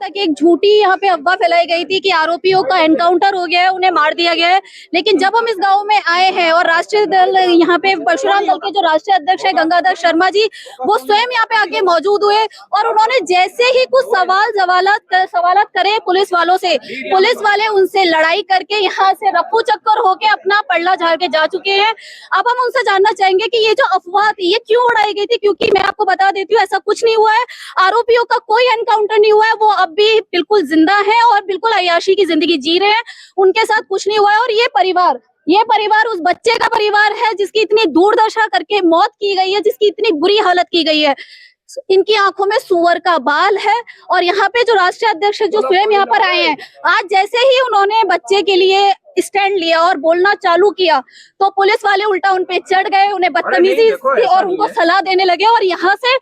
तक एक झूठी यहाँ पे अफवाह फैलाई गई थी कि आरोपियों का एनकाउंटर हो गया है, उन्हें मार दिया गया है। लेकिन जब हम इस गांव में आए हैं और राष्ट्रीय दल यहाँ पे परशुराम दल के जो राष्ट्रीय अध्यक्ष है गंगाधर शर्मा जी, वो स्वयं यहाँ पे आके मौजूद हुए और उन्होंने जैसे ही कुछ सवालात करे पुलिस वालों से, पुलिस वाले उनसे लड़ाई करके यहाँ से रफू चक्कर होके अपना पल्ला झाड़ के जा चुके हैं। अब हम उनसे जानना चाहेंगे कि ये जो अफवाह थी ये क्यों उड़ाई गई थी, क्योंकि मैं आपको बता देती हूँ ऐसा कुछ नहीं हुआ है। आरोपियों का कोई एनकाउंटर नहीं हुआ है, वो अब भी बिल्कुल जिंदा है और बिल्कुल अय्याशी की जिंदगी जी रहे हैं, उनके साथ कुछ नहीं हुआ है। और ये परिवार उस बच्चे का परिवार है जिसकी इतनी दुर्दशा करके मौत की गई है, जिसकी इतनी बुरी हालत की गई है। इनकी आंखों में सुअर का बाल है। और यहाँ पे जो राष्ट्रीय अध्यक्ष जो स्वयं यहाँ पर आए हैं, आज जैसे ही उन्होंने बच्चे के लिए स्टैंड लिया और बोलना चालू किया तो पुलिस वाले उल्टा उन पे चढ़ गए, उन्हें बदतमीजी से और उनको सलाह देने लगे। और यहाँ से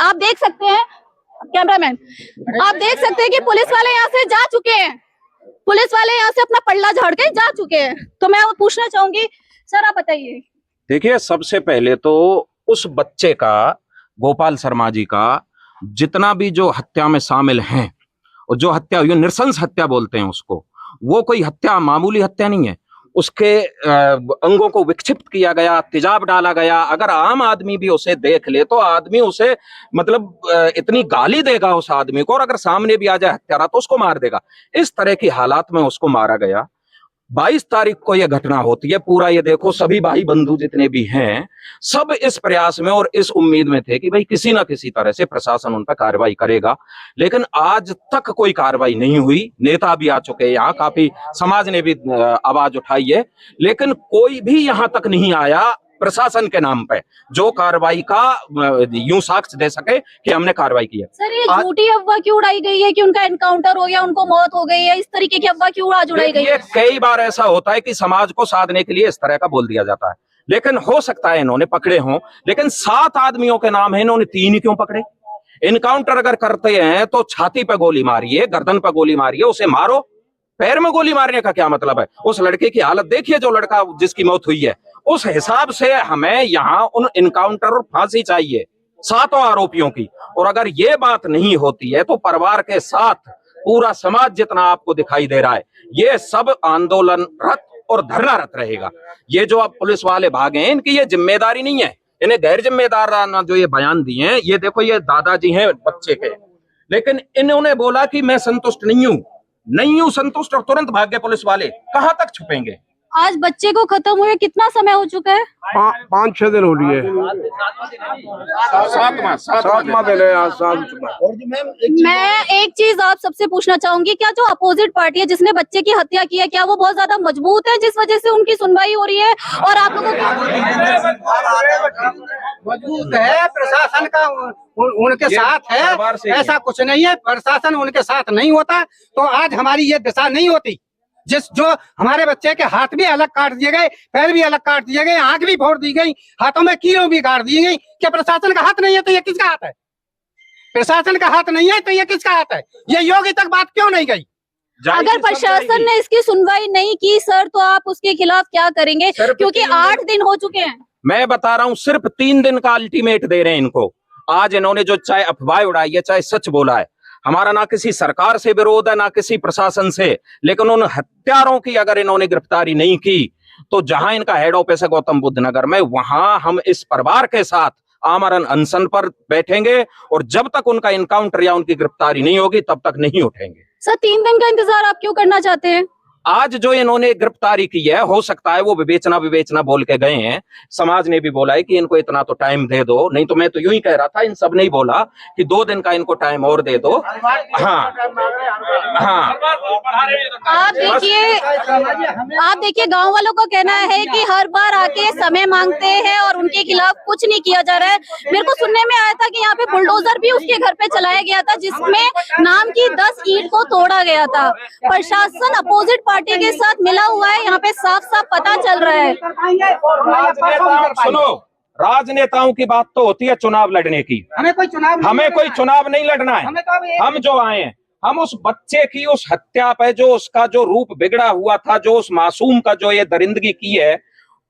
आप देख सकते हैं, कैमरामैन आप देख सकते हैं कि पुलिस वाले यहाँ से जा चुके हैं, पुलिस वाले यहाँ से अपना पल्ला झाड़ के जा चुके हैं। तो मैं पूछना चाहूंगी, सर आप बताइए। देखिए, सबसे पहले तो उस बच्चे का, गोपाल शर्मा जी का, जितना भी जो हत्या में शामिल हैं और जो हत्या हुई, नृशंस हत्या बोलते हैं उसको, वो कोई हत्या, मामूली हत्या नहीं है। उसके अंगों को विक्षिप्त किया गया, तेजाब डाला गया। अगर आम आदमी भी उसे देख ले तो आदमी उसे मतलब इतनी गाली देगा उस आदमी को, और अगर सामने भी आ जाए हत्यारा तो उसको मार देगा। इस तरह की हालात में उसको मारा गया। 22 तारीख को यह घटना होती है। पूरा ये देखो, सभी भाई बंधु जितने भी हैं सब इस प्रयास में और इस उम्मीद में थे कि भाई किसी ना किसी तरह से प्रशासन उन पर कार्रवाई करेगा, लेकिन आज तक कोई कार्रवाई नहीं हुई। नेता भी आ चुके हैं यहाँ, काफी समाज ने भी आवाज उठाई है, लेकिन कोई भी यहाँ तक नहीं आया प्रशासन के नाम पे जो कार्रवाई का यूं साक्ष्य दे सके कि हमने कार्रवाई की है। सर ये झूठी अफवाह क्यों उड़ाई गई है कि उनका एनकाउंटर हो गया, उनको मौत हो गई है, इस तरीके की अफवाह क्यों आज उड़ाई गई है? कई बार ऐसा होता है कि समाज को साधने के लिए इस तरह का बोल दिया जाता है, लेकिन हो सकता है इन्होंने पकड़े हों, लेकिन 7 आदमियों के नाम है, इन्होंने 3 ही क्यों पकड़े? इनकाउंटर अगर करते हैं तो छाती पे गोली मारिए, गर्दन पे गोली मारिए, उसे मारो। पैर में गोली मारने का क्या मतलब है? उस लड़के की हालत देखिए, जो लड़का जिसकी मौत हुई है। उस हिसाब से हमें यहाँ उन इनकाउंटर और फांसी चाहिए 7 आरोपियों की। और अगर ये बात नहीं होती है तो परिवार के साथ पूरा समाज जितना आपको दिखाई दे रहा है, ये सब आंदोलनरत और धरनारत रहेगा। ये जो अब पुलिस वाले भागे हैं, इनकी ये जिम्मेदारी नहीं है, इन्हें गैर जिम्मेदाराना जो ये बयान दिए हैं। ये देखो, ये दादाजी हैं बच्चे के, लेकिन इन्होंने बोला कि मैं संतुष्ट नहीं हूं संतुष्ट, और तुरंत भाग गए पुलिस वाले। कहां तक छुपेंगे? आज बच्चे को खत्म हुए कितना समय हो चुका है? 5-6 दिन हो रही है। 7वां दिन है आज। मैं एक चीज आप सबसे पूछना चाहूंगी, क्या जो अपोजिट पार्टी है जिसने बच्चे की हत्या की है, क्या वो बहुत ज्यादा मजबूत है जिस वजह से उनकी सुनवाई हो रही है? और आप लोगों मजबूत है, प्रशासन का उनके साथ है, ऐसा कुछ नहीं है। प्रशासन उनके साथ नहीं होता तो आज हमारी ये दशा नहीं होती। जो हमारे बच्चे के हाथ भी अलग काट दिए गए, पैर भी अलग काट दिए गए, आंख भी फोड़ दी गई, हाथों में कीलों भी गाड़ दी गई। क्या प्रशासन का हाथ नहीं है तो ये किसका हाथ है? प्रशासन का हाथ नहीं है तो ये किसका हाथ है? ये योगी तक बात क्यों नहीं गई? अगर प्रशासन ने इसकी सुनवाई नहीं की सर, तो आप उसके खिलाफ क्या करेंगे? क्योंकि 8 दिन हो चुके हैं। मैं बता रहा हूं, सिर्फ 3 दिन का अल्टीमेट दे रहे हैं इनको। आज इन्होंने जो चाहे अफवाह उड़ाई है, चाहे सच बोला है, हमारा ना किसी सरकार से विरोध है ना किसी प्रशासन से, लेकिन उन हत्यारों की अगर इन्होंने गिरफ्तारी नहीं की तो जहां इनका हेड ऑफिस है गौतम बुद्ध नगर में, वहां हम इस परिवार के साथ आमरण अनशन पर बैठेंगे, और जब तक उनका इनकाउंटर या उनकी गिरफ्तारी नहीं होगी तब तक नहीं उठेंगे। सर 3 दिन का इंतजार आप क्यों करना चाहते हैं? आज जो इन्होंने गिरफ्तारी की है, हो सकता है वो विवेचना बोल के गए हैं। समाज ने भी बोला है कि इनको इतना तो टाइम दे दो, नहीं तो मैं तो यूं ही कह रहा था, इन सब ने ही बोला कि 2 दिन का इनको टाइम और दे दो। हाँ हाँ, आप देखिए गांव वालों का कहना है कि हर बार आके समय मांगते हैं और उनके खिलाफ कुछ नहीं किया जा रहा है। मेरे को सुनने में आया था कि यहाँ पे बुलडोजर भी उसके घर पे चलाया गया था, जिसमें नाम की 10 ईंट को तोड़ा गया था। प्रशासन अपोजिट पार्टी के साथ मिला हुआ है, यहाँ पे साफ साफ पता चल रहा है। सुनो, राजनेताओं की बात तो होती है चुनाव लड़ने की, हमें कोई चुनाव नहीं लड़ना है। हम जो आए हैं, हम उस बच्चे की उस हत्या पे जो उसका जो रूप बिगड़ा हुआ था, जो उस मासूम का जो ये दरिंदगी की है,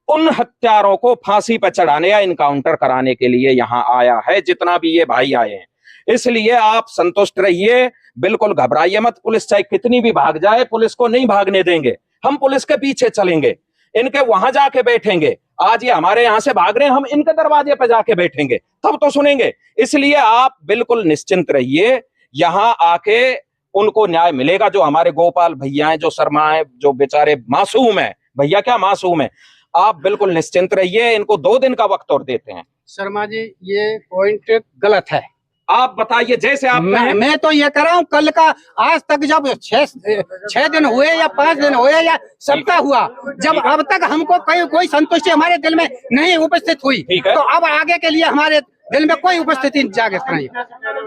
उन हत्यारों को फांसी पर चढ़ाने या इनकाउंटर कराने के लिए यहाँ आया है। जितना भी ये भाई आए हैं, इसलिए आप संतुष्ट रहिए, बिल्कुल घबराइए मत। पुलिस चाहे कितनी भी भाग जाए, पुलिस को नहीं भागने देंगे, हम पुलिस के पीछे चलेंगे, इनके वहां जाके बैठेंगे। आज ये हमारे यहां से भाग रहे हैं, हम इनके दरवाजे पे जाके बैठेंगे, तब तो सुनेंगे। इसलिए आप बिल्कुल निश्चिंत रहिए, यहां आके उनको न्याय मिलेगा। जो हमारे गोपाल भैया हैं, जो शर्मा है, जो बेचारे मासूम है, भैया क्या मासूम है, आप बिल्कुल निश्चिंत रहिए। इनको 2 दिन का वक्त और देते हैं। शर्मा जी, ये पॉइंट गलत है। आप बताइए, जैसे आप मैं तो ये कर रहा हूँ, कल का आज तक जब 6 दिन हुए या 5 दिन हुए या सप्ताह हुआ, जब अब तक हमको कोई संतुष्टि हमारे दिल में नहीं उपस्थित हुई, तो अब आगे के लिए हमारे दिल में कोई उपस्थिति जागृत नहीं।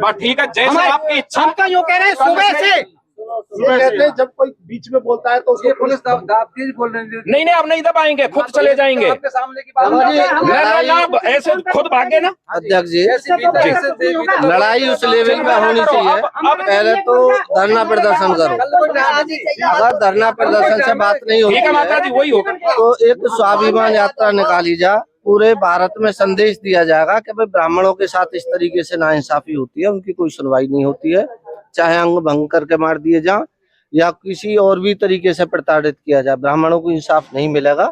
बात ठीक है, जैसे आपकी इच्छा। हम तो यूँ कह रहे हैं, सुबह से कहते हैं जब कोई बीच में बोलता है तो उसको पुलिस दाबती बोल रहे हैं। नहीं आप नहीं दबाएंगे, खुद चले जाएंगे। आपके सामने की बात ऐसे खुद भागे ना। अध्यक्ष जी, लड़ाई उस लेवल पे होनी चाहिए। पहले तो धरना प्रदर्शन करो, अगर धरना प्रदर्शन से बात नहीं होती है माता जी, वही होगा तो एक स्वाभिमान यात्रा निकाली जा, पूरे भारत में संदेश दिया जाएगा कि भाई ब्राह्मणों के साथ इस तरीके से नाइंसाफी होती है, उनकी कोई सुनवाई नहीं होती है, चाहे अंग भंग करके मार दिए जाए या किसी और भी तरीके से प्रताड़ित किया जाए, ब्राह्मणों को इंसाफ नहीं मिलेगा।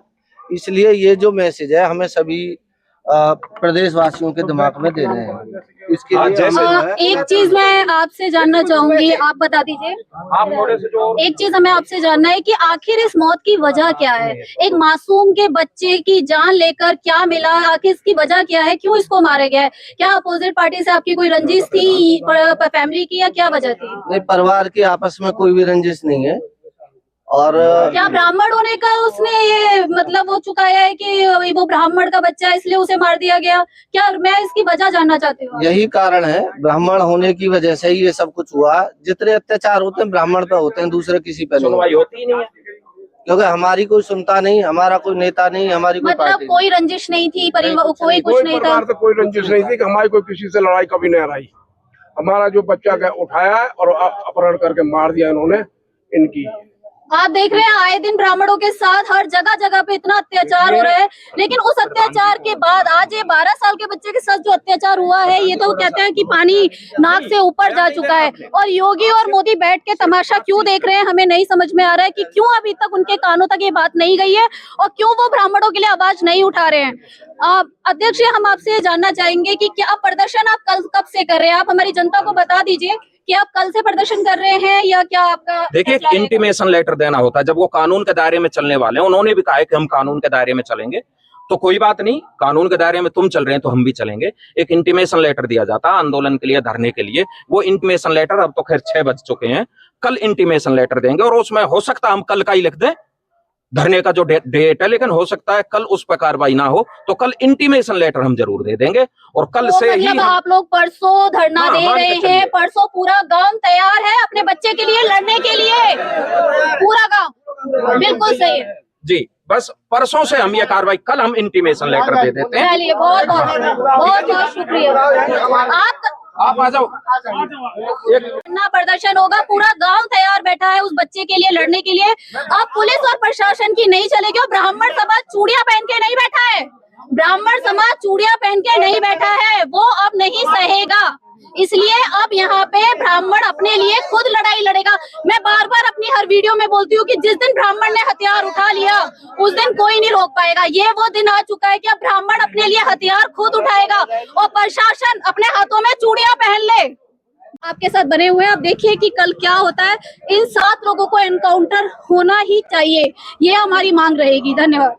इसलिए ये जो मैसेज है हमें सभी प्रदेशवासियों के दिमाग में देने हैं। इसके लिए एक चीज मैं आपसे जानना चाहूंगी, आप बता दीजिए। आप थोड़े से जो एक चीज हमें आपसे जानना है कि आखिर इस मौत की वजह क्या है? एक मासूम के बच्चे की जान लेकर क्या मिला, आखिर इसकी वजह क्या है, क्यों इसको मारा गया है? क्या अपोजिट पार्टी से आपकी कोई रंजिश थी, फैमिली की, या क्या वजह थी? नहीं, परिवार की आपस में कोई भी रंजिश नहीं है। और क्या ब्राह्मण होने का उसने ये मतलब वो चुकाया है कि वो ब्राह्मण का बच्चा है इसलिए उसे मार दिया गया? क्या मैं इसकी वजह जानना चाहती हूँ। यही कारण है, ब्राह्मण होने की वजह से ही ये सब कुछ हुआ। जितने अत्याचार होते हैं ब्राह्मण पे होते हैं, दूसरे किसी पे नहीं सुनवाई होती नहीं है, क्योंकि हमारी कोई सुनता नहीं, हमारा कोई नेता नहीं, हमारी कोई मतलब पार्टी कोई रंजिश नहीं थी, परिवार कोई कुछ नहीं था। परिवार से कोई रंजिश नहीं थी कि हमारी कोई किसी से लड़ाई कभी नहीं रही। हमारा जो बच्चा का उठाया है और अपहरण करके मार दिया इन्होंने, इनकी। आप देख रहे हैं आए दिन ब्राह्मणों के साथ हर जगह जगह पे इतना अत्याचार हो रहा है, लेकिन उस अत्याचार के बाद आज ये 12 साल के बच्चे के साथ जो अत्याचार हुआ है, ये तो कहते हैं कि पानी नाक से ऊपर जा चुका है। और योगी और मोदी बैठ के तमाशा क्यों देख रहे हैं, हमें नहीं समझ में आ रहा है कि क्यों अभी तक उनके कानों तक ये बात नहीं गई है और क्यों वो ब्राह्मणों के लिए आवाज नहीं उठा रहे हैं। अध्यक्ष जी, हम आपसे ये जानना चाहेंगे कि क्या प्रदर्शन आप कब से कर रहे हैं? आप हमारी जनता को बता दीजिए कि आप कल से प्रदर्शन कर रहे हैं या क्या आपका? देखिए, एक इंटीमेशन लेटर देना होता है जब वो कानून के दायरे में चलने वाले हैं। उन्होंने भी कहा है कि हम कानून के दायरे में चलेंगे, तो कोई बात नहीं, कानून के दायरे में तुम चल रहे हैं तो हम भी चलेंगे। एक इंटीमेशन लेटर दिया जाता है आंदोलन के लिए, धरने के लिए। वो इंटीमेशन लेटर अब तो खैर 6 बज चुके हैं, कल इंटीमेशन लेटर देंगे और उसमें हो सकता है हम कल का ही लिख दें धरने का जो डेट है, लेकिन हो सकता है कल उस पर कार्रवाई ना हो, तो कल इंटीमेशन लेटर हम जरूर दे देंगे। और कल से ही मतलब आप लोग परसों धरना दे रहे हैं, परसों पूरा गांव तैयार है अपने बच्चे के लिए लड़ने के लिए, पूरा गांव? बिल्कुल सही है जी, बस परसों से हम ये कार्रवाई, कल हम इंटीमेशन लेटर दे देते हैं। चलिए, बहुत बहुत शुक्रिया। आप आ जाओ। धरना प्रदर्शन होगा, पूरा गांव तैयार बैठा है उस बच्चे के लिए लड़ने के लिए। अब पुलिस और प्रशासन की नहीं चलेगी और ब्राह्मण समाज चूड़ियां पहन के नहीं बैठा है, ब्राह्मण समाज चूड़ियां पहन के नहीं बैठा है, वो अब नहीं सहेगा। इसलिए अब यहाँ पे ब्राह्मण अपने लिए खुद लड़ाई लड़ेगा। मैं बार बार अपनी हर वीडियो में बोलती हूँ कि जिस दिन ब्राह्मण ने हथियार उठा लिया उस दिन कोई नहीं रोक पाएगा। ये वो दिन आ चुका है कि अब ब्राह्मण अपने लिए हथियार खुद उठाएगा और प्रशासन अपने हाथों में चूड़ियां पहन ले। आपके साथ बने हुए हैं, आप देखिए कि कल क्या होता है। इन 7 लोगों को एनकाउंटर होना ही चाहिए, ये हमारी मांग रहेगी। धन्यवाद।